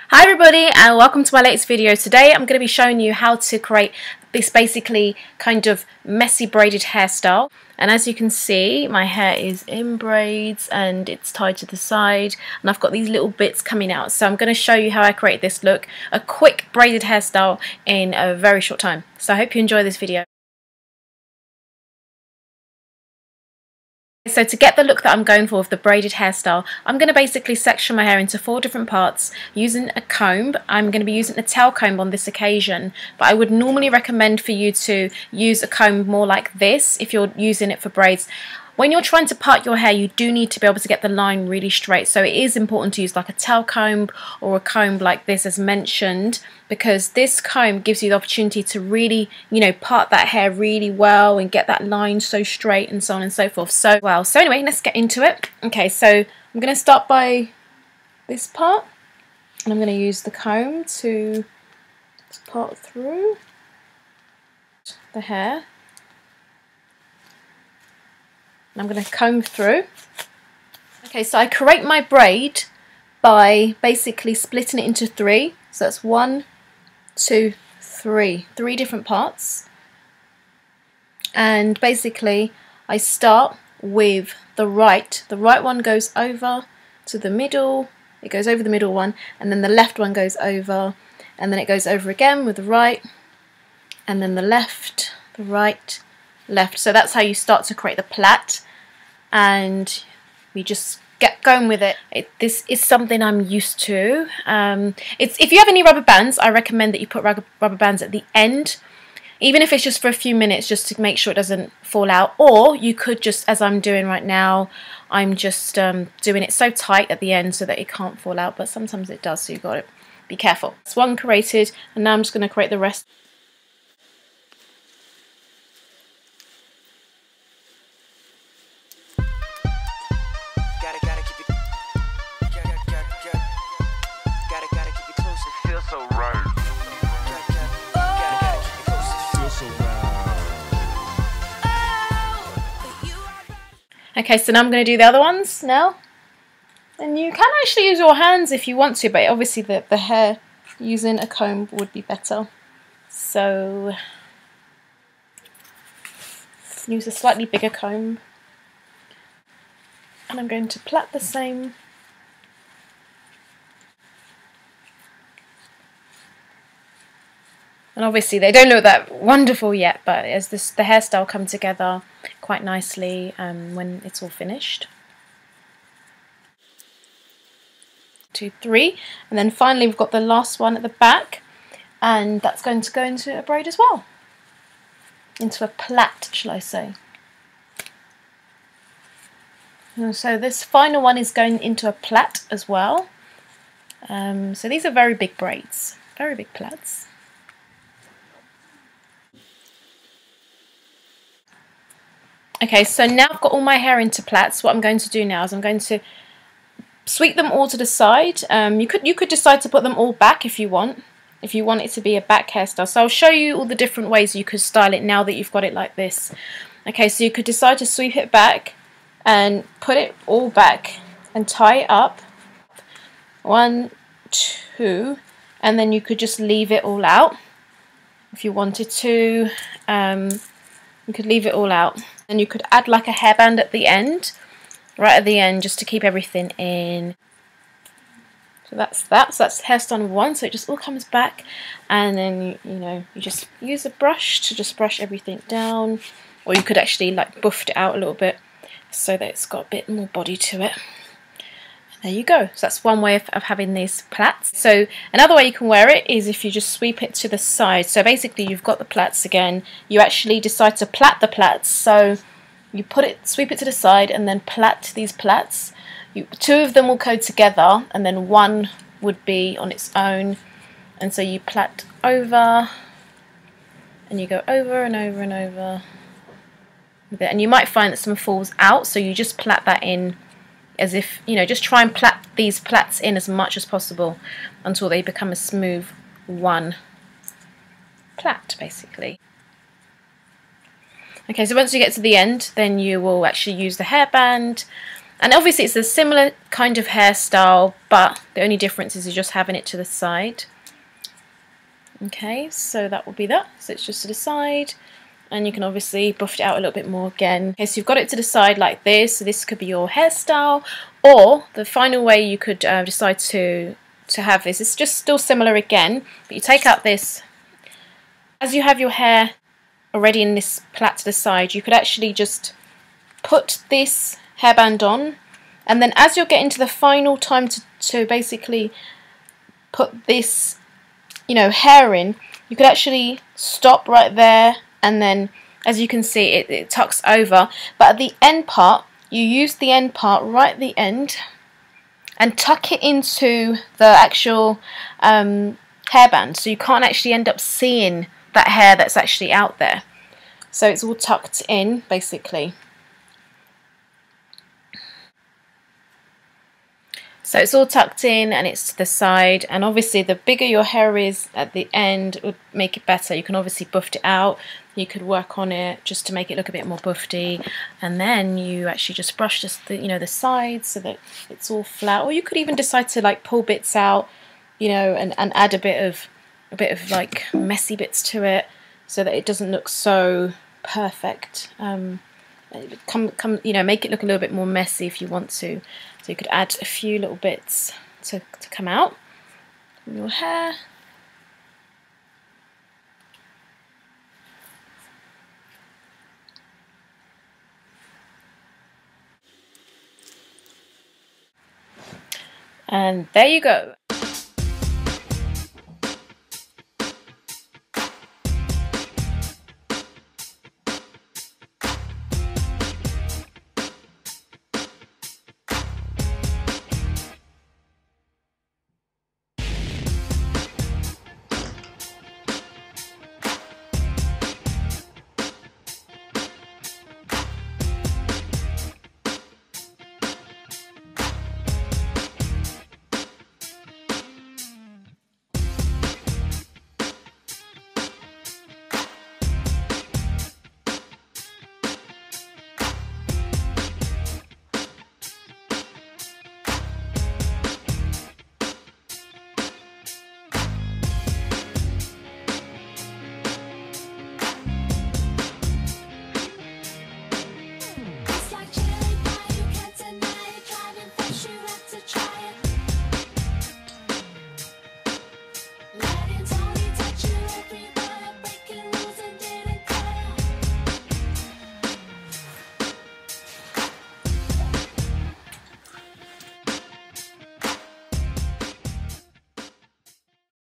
Hi everybody and welcome to my latest video. Today I'm going to be showing you how to create this basically kind of messy braided hairstyle. And as you can see, my hair is in braids and it's tied to the side and I've got these little bits coming out. So I'm going to show you how I create this look, a quick braided hairstyle in a very short time. So I hope you enjoy this video. So to get the look that I'm going for with the braided hairstyle, I'm going to basically section my hair into 4 different parts using a comb. I'm going to be using a tail comb on this occasion, but I would normally recommend for you to use a comb more like this if you're using it for braids. When you're trying to part your hair, you do need to be able to get the line really straight, so it is important to use like a tail comb or a comb like this as mentioned, because this comb gives you the opportunity to really, part that hair really well and get that line so straight and so on and so forth. So anyway, let's get into it. Okay, so I'm going to start by this part and I'm going to use the comb to part through the hair. I'm going to comb through. Okay, so I create my braid by basically splitting it into 3. So that's 1, 2, 3. 3 different parts. And basically I start with the right. The right one goes over to the middle. It goes over the middle one. And then the left one goes over. And then it goes over again with the right. And then the left, the right, left. So that's how you start to create the plait, and we just get going with it. This is something I'm used to. If you have any rubber bands, I recommend that you put rubber bands at the end, even if it's just for a few minutes, just to make sure it doesn't fall out. Or you could just, as I'm doing right now, I'm just doing it so tight at the end so that it can't fall out, but sometimes it does, so you've got to be careful. It's one created, and now I'm just going to create the rest. Okay, so now I'm going to do the other ones now. And you can actually use your hands if you want to, but obviously the hair using a comb would be better. So use a slightly bigger comb. And I'm going to plait the same. And obviously they don't look that wonderful yet, but as the hairstyle come together quite nicely when it's all finished. 2, 3, and then finally we've got the last one at the back, and that's going to go into a braid as well. Into a plait, shall I say. And so this final one is going into a plait as well. So these are very big braids, very big plaits. Okay, so now I've got all my hair into plaits. What I'm going to do now is I'm going to sweep them all to the side. You could decide to put them all back if you want it to be a back hairstyle. So I'll show you all the different ways you could style it now that you've got it like this. Okay, so you could decide to sweep it back and put it all back and tie it up. 1, 2, and then you could just leave it all out if you wanted to. You could leave it all out, and you could add like a hairband at the end, right at the end, just to keep everything in. So that's that. So that's hairstyle number 1. So it just all comes back, and then you just use a brush to just brush everything down, or you could actually like buff it out a little bit so that it's got a bit more body to it. There you go. So that's one way of having these plaits. So another way you can wear it is if you just sweep it to the side. So basically you've got the plaits again. You actually decide to plait the plaits. So you sweep it to the side and then plait these plaits. 2 of them will go together and then 1 would be on its own. And so you plait over and you go over and over and over with it. And you might find that some falls out, so you just plait that in as if, just try and plait these plaits in as much as possible until they become a smooth one plait, basically. Okay, so once you get to the end, then you will actually use the hairband And obviously it's a similar kind of hairstyle, but the only difference is you're just having it to the side. Okay, so that will be that. So it's just to the side, and you can obviously buff it out a little bit more again. Okay, so you've got it to the side like this. So this could be your hairstyle, or the final way you could decide to have this. It's just still similar again, but you take out this. As you have your hair already in this plait to the side, you could actually just put this hairband on, and then as you're getting to the final time to basically put this, you know, hair in, you could actually stop right there, and then as you can see it tucks over, but at the end part you use the end part right at the end and tuck it into the actual hairband, so you can't actually end up seeing that hair that's actually out there. So it's all tucked in basically. So it's all tucked in and it's to the side, and obviously the bigger your hair is at the end would make it better. You can obviously buff it out, you could work on it just to make it look a bit more buffy, and then you actually just brush just the, you know, the sides so that it's all flat. Or you could even decide to like pull bits out, you know, and add a bit of like messy bits to it so that it doesn't look so perfect. You know, make it look a little bit more messy if you want to. So you could add a few little bits to come out from your hair. And there you go.